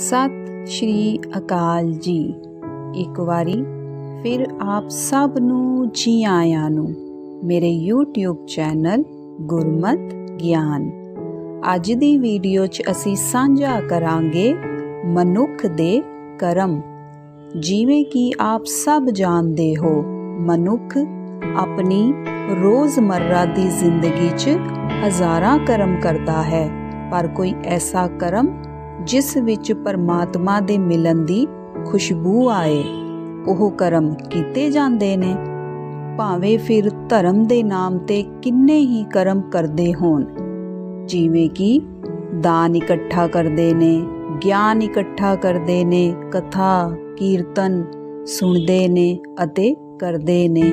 ਸਤਿ ਸ਼੍ਰੀ ਅਕਾਲ ਜੀ। ਇੱਕ ਵਾਰੀ ਫਿਰ ਆਪ ਸਭ ਨੂੰ ਜੀ ਆਇਆਂ ਨੂੰ ਮੇਰੇ YouTube ਚੈਨਲ ਗੁਰਮਤਿ ਗਿਆਨ। ਅੱਜ ਦੀ ਵੀਡੀਓ 'ਚ ਅਸੀਂ ਸਾਂਝਾ ਕਰਾਂਗੇ ਮਨੁੱਖ ਦੇ ਕਰਮ। ਜਿਵੇਂ ਕਿ ਆਪ ਸਭ ਜਾਣਦੇ ਹੋ, ਮਨੁੱਖ ਆਪਣੀ ਰੋਜ਼ਮर्रा ਦੀ ਜ਼ਿੰਦਗੀ 'ਚ ਹਜ਼ਾਰਾਂ ਕਰਮ ਕਰਦਾ ਹੈ, ਪਰ ਕੋਈ ਐਸਾ ਕਰਮ ਜਿਸ ਵਿੱਚ ਪਰਮਾਤਮਾ ਦੇ ਮਿਲਣ ਦੀ ਖੁਸ਼ਬੂ ਆਏ, ਉਹ ਕਰਮ ਕੀਤੇ ਜਾਂਦੇ ਨੇ। ਭਾਵੇਂ ਫਿਰ ਧਰਮ ਦੇ ਨਾਮ ਤੇ ਕਿੰਨੇ ਹੀ ਕਰਮ ਕਰਦੇ ਹੋਣ, ਜਿਵੇਂ ਕਿ ਦਾਨ ਇਕੱਠਾ ਕਰਦੇ ਨੇ, ਗਿਆਨ ਇਕੱਠਾ ਕਰਦੇ ਨੇ, ਕਥਾ ਕੀਰਤਨ ਸੁਣਦੇ ਨੇ ਅਤੇ ਕਰਦੇ ਨੇ,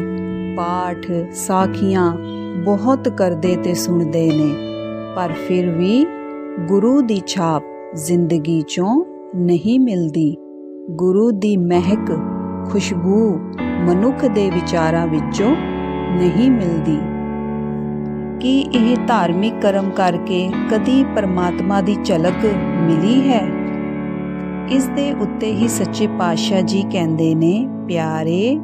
ਪਾਠ ਸਾਖੀਆਂ ਬਹੁਤ ਕਰਦੇ ਤੇ ਸੁਣਦੇ ਨੇ, ਪਰ ਫਿਰ ਵੀ ਗੁਰੂ ਦੀ ਛਾਪ ਜ਼ਿੰਦਗੀ 'ਚੋਂ ਨਹੀਂ ਮਿਲਦੀ। ਗੁਰੂ ਦੀ ਮਹਿਕ ਖੁਸ਼ਬੂ ਮਨੁੱਖ ਦੇ ਵਿਚਾਰਾਂ ਵਿੱਚੋਂ ਨਹੀਂ ਮਿਲਦੀ। ਕੀ ਇਹ ਧਾਰਮਿਕ ਕਰਮ ਕਰਕੇ ਕਦੀ ਪਰਮਾਤਮਾ ਦੀ ਝਲਕ ਮਿਲੀ ਹੈ? ਇਸ ਦੇ ਉੱਤੇ ਹੀ ਸੱਚੇ ਪਾਤਸ਼ਾਹ ਜੀ ਕਹਿੰਦੇ ਨੇ, ਪਿਆਰੇ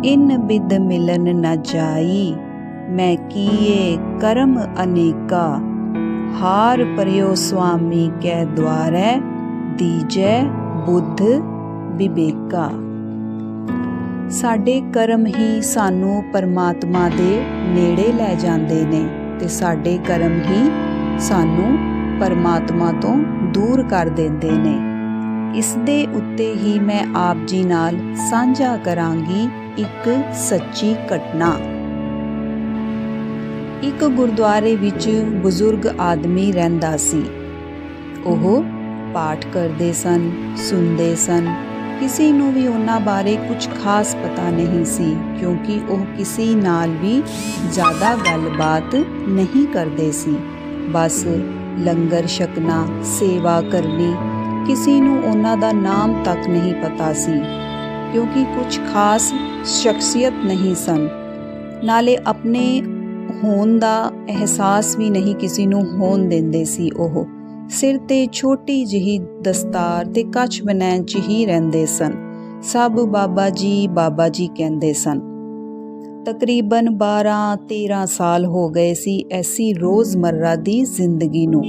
ਇਨ ਬਿਦ ਮਿਲਨ ਨਾ ਜਾਈ, ਮੈਂ ਕੀਏ ਕਰਮ ਅਨੇਕਾ, ਹਾਰ ਪਰਿਓ ਸੁਆਮੀ ਕੈ ਦੁਆਰੈ, ਦੀਜੈ ਬੁੱਧ ਵਿਵੇਕਾ। ਸਾਡੇ ਕਰਮ ਹੀ ਸਾਨੂੰ ਪਰਮਾਤਮਾ ਦੇ ਨੇੜੇ ਲੈ ਜਾਂਦੇ ਨੇ ਤੇ ਸਾਡੇ ਕਰਮ ਹੀ ਸਾਨੂੰ ਪਰਮਾਤਮਾ ਤੋਂ ਦੂਰ ਕਰ ਦਿੰਦੇ ਨੇ। ਇਸ ਦੇ ਉੱਤੇ ਹੀ ਮੈਂ ਆਪ ਜੀ ਨਾਲ ਸਾਂਝਾ ਕਰਾਂਗੀ ਇੱਕ ਸੱਚੀ ਘਟਨਾ। ਇੱਕ ਗੁਰਦੁਆਰੇ ਵਿੱਚ ਬਜ਼ੁਰਗ ਆਦਮੀ ਰਹਿੰਦਾ ਸੀ। ਉਹ ਪਾਠ ਕਰਦੇ ਸਨ, ਸੁਣਦੇ ਸਨ। ਕਿਸੇ ਨੂੰ ਵੀ ਉਹਨਾਂ ਬਾਰੇ ਕੁਝ ਖਾਸ ਪਤਾ ਨਹੀਂ ਸੀ, ਕਿਉਂਕਿ ਉਹ ਕਿਸੇ ਨਾਲ ਵੀ ਜ਼ਿਆਦਾ ਗੱਲਬਾਤ ਨਹੀਂ ਕਰਦੇ ਸੀ। ਬਸ ਲੰਗਰ ਛਕਣਾ, ਸੇਵਾ ਕਰਨੀ, ਕਿਸੇ ਨੂੰ ਉਹਨਾਂ ਦਾ ਨਾਮ ਤੱਕ ਨਹੀਂ ਪਤਾ ਸੀ, ਕਿਉਂਕਿ ਕੁਝ ਖਾਸ ਸ਼ਖਸੀਅਤ ਨਹੀਂ ਸਨ। ਨਾਲੇ ਆਪਣੇ ਹੋਣ ਦਾ ਅਹਿਸਾਸ ਵੀ ਨਹੀਂ ਕਿਸੇ ਨੂੰ ਹੋਣ ਦਿੰਦੇ ਸੀ। ਉਹ ਸਿਰ ਤੇ ਛੋਟੀ ਜਿਹੀ ਦਸਤਾਰ ਤੇ ਕੱਛ ਬਨੈਣ 'ਚ ਹੀ ਰਹਿੰਦੇ ਸਨ। ਸਭ ਬਾਬਾ ਜੀ ਕਹਿੰਦੇ ਸਨ। ਤਕਰੀਬਨ 12-13 ਸਾਲ ਹੋ ਗਏ ਸੀ ਐਸੀ ਰੋਜ਼ਮर्रा ਦੀ ਜ਼ਿੰਦਗੀ ਨੂੰ।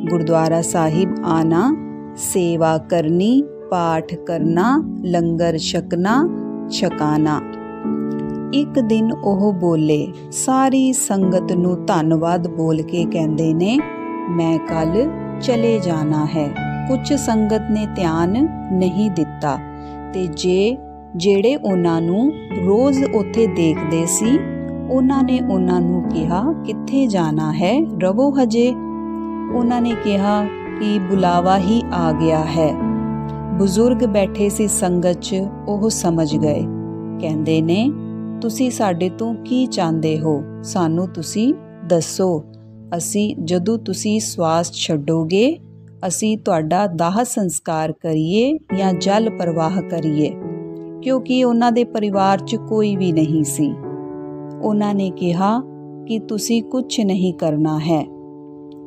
ਗੁਰਦੁਆਰਾ ਸਾਹਿਬ ਆਣਾ, ਸੇਵਾ ਕਰਨੀ, ਪਾਠ ਕਰਨਾ, ਲੰਗਰ ਛਕਣਾ, ਛਕਾਣਾ। ਇੱਕ ਦਿਨ ਉਹ ਬੋਲੇ, ਸਾਰੀ ਸੰਗਤ ਨੂੰ ਧੰਨਵਾਦ ਬੋਲ ਕੇ ਕਹਿੰਦੇ ਨੇ, ਮੈਂ ਕੱਲ ਚਲੇ ਜਾਣਾ ਹੈ। ਕੁਝ ਸੰਗਤ ਨੇ ਧਿਆਨ ਨਹੀਂ ਦਿੱਤਾ ਤੇ ਜਿਹੜੇ ਉਹਨਾਂ ਨੂੰ ਰੋਜ਼ ਉੱਥੇ ਦੇਖਦੇ ਸੀ, ਉਹਨਾਂ ਨੇ ਉਹਨਾਂ ਨੂੰ ਕਿਹਾ, ਕਿੱਥੇ ਜਾਣਾ ਹੈ, ਰਵੋ ਹਜੇ। ਉਹਨਾਂ ਨੇ ਕਿਹਾ ਕਿ ਬੁਲਾਵਾ ਹੀ ਆ ਗਿਆ ਹੈ। ਬਜ਼ੁਰਗ ਬੈਠੇ ਸੀ ਸੰਗਤ 'ਚ, ਉਹ ਸਮਝ ਗਏ। ਕਹਿੰਦੇ ਨੇ, ਤੁਸੀਂ ਸਾਡੇ ਤੋਂ ਕੀ ਚਾਹੁੰਦੇ ਹੋ? ਸਾਨੂੰ ਤੁਸੀਂ ਦੱਸੋ। ਅਸੀਂ ਜਦੋਂ ਤੁਸੀਂ ਸਵਾਸ ਛੱਡੋਗੇ, ਅਸੀਂ ਤੁਹਾਡਾ ਦਾਹ ਸੰਸਕਾਰ ਕਰੀਏ ਜਾਂ ਜਲ ਪ੍ਰਵਾਹ ਕਰੀਏ? ਕਿਉਂਕਿ ਉਹਨਾਂ ਦੇ ਪਰਿਵਾਰ 'ਚ ਕੋਈ ਵੀ ਨਹੀਂ ਸੀ। ਉਹਨਾਂ ਨੇ ਕਿਹਾ ਕਿ ਤੁਸੀਂ ਕੁਝ ਨਹੀਂ ਕਰਨਾ ਹੈ,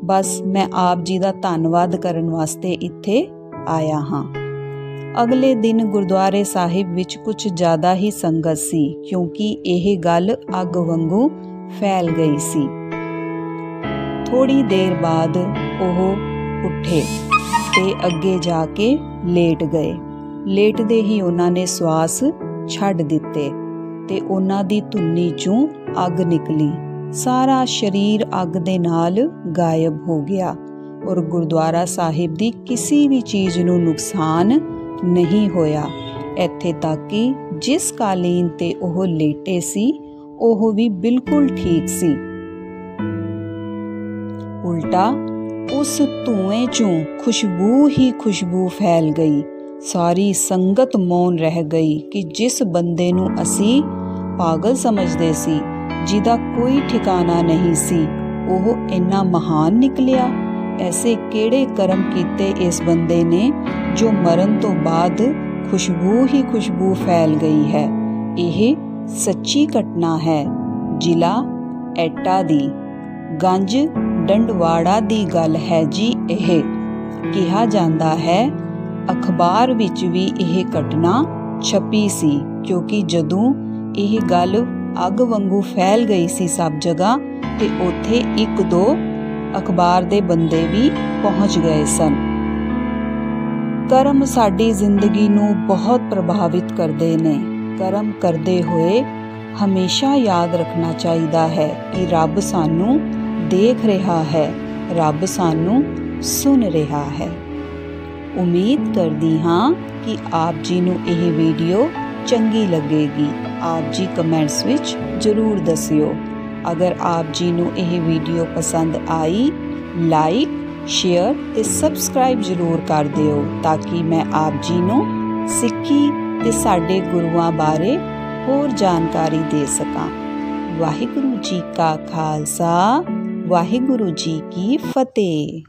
ਬਸ ਮੈਂ ਆਪ ਜੀ ਦਾ ਧੰਨਵਾਦ ਕਰਨ ਵਾਸਤੇ ਇੱਥੇ ਆਇਆ ਹਾਂ। ਅਗਲੇ ਦਿਨ ਗੁਰਦੁਆਰੇ ਸਾਹਿਬ ਵਿੱਚ ਕੁਝ ਜ਼ਿਆਦਾ ਹੀ ਸੰਗਤ ਸੀ, ਕਿਉਂਕਿ ਇਹ ਗੱਲ ਅੱਗ ਵਾਂਗੂ ਫੈਲ ਗਈ ਸੀ। ਥੋੜੀ ਦੇਰ ਬਾਅਦ ਉਹ ਉੱਠੇ ਤੇ ਅੱਗੇ ਜਾ ਕੇ ਲੇਟ ਗਏ। ਲੇਟਦੇ ਹੀ ਉਹਨਾਂ ਨੇ ਸਵਾਸ ਛੱਡ ਦਿੱਤੇ ਤੇ ਉਹਨਾਂ ਦੀ ਧੁੰਨੀ 'ਚੋਂ ਅੱਗ ਨਿਕਲੀ। ਸਾਰਾ ਸਰੀਰ ਅੱਗ ਦੇ ਨਾਲ ਗਾਇਬ ਹੋ ਗਿਆ ਔਰ ਗੁਰਦੁਆਰਾ ਸਾਹਿਬ ਦੀ ਕਿਸੇ ਵੀ ਚੀਜ਼ ਨੂੰ ਨੁਕਸਾਨ ਨਹੀਂ ਹੋਇਆ। ਇੱਥੇ ਤੱਕ ਕਿ ਜਿਸ ਕਾਲੀਨ ਤੇ ਉਹ ਲੇਟੇ ਸੀ, ਉਹ ਵੀ ਬਿਲਕੁਲ ਠੀਕ ਸੀ। ਉਲਟਾ ਉਸ ਧੂਏ 'ਚੋਂ ਖੁਸ਼ਬੂ ਹੀ ਖੁਸ਼ਬੂ ਫੈਲ ਗਈ। ਸਾਰੀ ਸੰਗਤ ਮੌਨ ਰਹਿ ਗਈ ਕਿ ਜਿਸ ਬੰਦੇ ਨੂੰ ਅਸੀਂ ਪਾਗਲ ਸਮਝਦੇ ਸੀ, ਜਿਹਦਾ ਕੋਈ ਠਿਕਾਣਾ ਨਹੀਂ ਸੀ, ਉਹ ਇੰਨਾ ਮਹਾਨ ਨਿਕਲਿਆ। ਐਸੇ ਕਿਹੜੇ ਕਰਮ ਕੀਤੇ ਇਸ ਬੰਦੇ ਨੇ ਜੋ ਮਰਨ ਤੋਂ ਬਾਅਦ ਖੁਸ਼ਬੂ ਹੀ ਖੁਸ਼ਬੂ ਫੈਲ ਗਈ ਹੈ। ਇਹ ਸੱਚੀ ਘਟਨਾ ਹੈ। ਜ਼ਿਲ੍ਹਾ ਐਟਾ ਦੀ ਗੰਜ ਡੰਡਵਾੜਾ ਦੀ ਗੱਲ ਹੈ ਜੀ। ਇਹ ਕਿਹਾ ਜਾਂਦਾ ਹੈ ਅਖਬਾਰ ਵਿੱਚ ਵੀ ਇਹ ਘਟਨਾ ਛਪੀ ਸੀ, ਕਿਉਂਕਿ ਜਦੋਂ ਇਹ ਗੱਲ ਅੱਗ ਵਾਂਗੂ ਫੈਲ ਗਈ ਸੀ ਸਭ ਜਗ੍ਹਾ, ਤੇ ਉੱਥੇ 1-2 ਅਖਬਾਰ ਦੇ ਬੰਦੇ ਵੀ ਪਹੁੰਚ ਗਏ ਸਨ। ਕਰਮ ਸਾਡੀ ਜ਼ਿੰਦਗੀ ਨੂੰ ਬਹੁਤ ਪ੍ਰਭਾਵਿਤ ਕਰਦੇ ਨੇ। ਕਰਮ ਕਰਦੇ ਹੋਏ ਹਮੇਸ਼ਾ ਯਾਦ ਰੱਖਣਾ ਚਾਹੀਦਾ ਹੈ ਕਿ ਰੱਬ ਸਾਨੂੰ ਦੇਖ ਰਿਹਾ ਹੈ, ਰੱਬ ਸਾਨੂੰ ਸੁਣ ਰਿਹਾ ਹੈ। ਉਮੀਦ ਕਰਦੀ ਹਾਂ ਕਿ ਆਪ ਜੀ ਨੂੰ ਇਹ ਵੀਡੀਓ ਚੰਗੀ ਲੱਗੇਗੀ। ਆਪ ਜੀ ਕਮੈਂਟਸ ਵਿੱਚ ਜ਼ਰੂਰ ਦੱਸਿਓ। ਅਗਰ ਆਪ ਜੀ ਨੂੰ ਇਹ ਵੀਡੀਓ ਪਸੰਦ ਆਈ, ਲਾਈਕ, ਸ਼ੇਅਰ ਤੇ ਸਬਸਕ੍ਰਾਈਬ ਜ਼ਰੂਰ ਕਰ ਦਿਓ, ਤਾਂ ਕਿ ਮੈਂ ਆਪ ਜੀ ਨੂੰ ਸਿੱਖੀ ਤੇ ਸਾਡੇ ਗੁਰੂਆਂ ਬਾਰੇ ਹੋਰ ਜਾਣਕਾਰੀ ਦੇ ਸਕਾਂ। ਵਾਹਿਗੁਰੂ ਜੀ ਕਾ ਖਾਲਸਾ, ਵਾਹਿਗੁਰੂ ਜੀ ਕੀ ਫਤਿਹ।